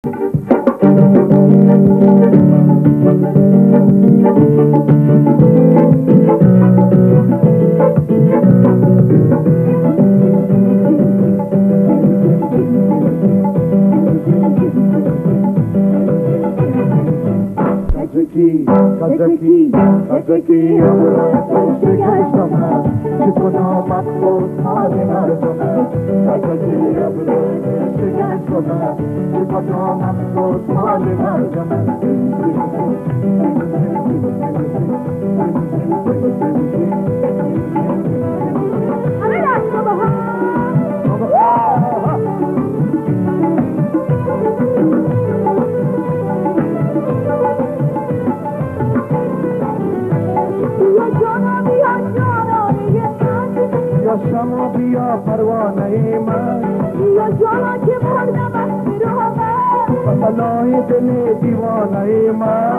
کجکی امروز شگشتم چه کنم افسوس حال مردم کجکی امروز شگشتم چه کنم افسوس حال مردم شما بیا پروانه من یا جانا که مردم از بیرومه فلای دل دیوانه من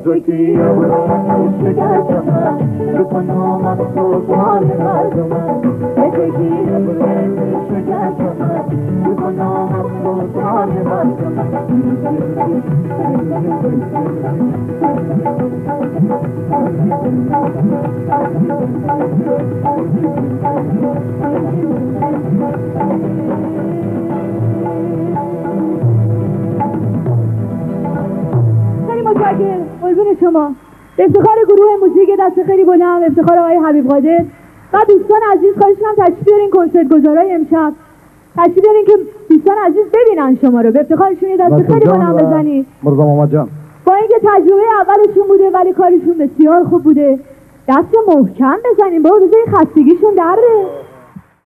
کجکی امروز شگشتم چه کنم افسوس حال مردم کجکی امروز شگشتم چه کنم افسوس حال مردم متشکرم قربون شما. به افتخار گروه موسیقی دست خیلی بلند، افتخار آقای حبیب قادر و دوستان عزیز خواهش می‌کنم تشریف بیارین کنسرت گذارای امشب، تشریف بیارین که دوستان عزیز ببینن شما رو. به افتخارشون یه دست خیلی بلند بزنید. مرزا محمد جان با اینکه تجربه اولشون بوده ولی کارشون بسیار خوب بوده. دست محکم بزنین بابا، بذارین خستگیشون در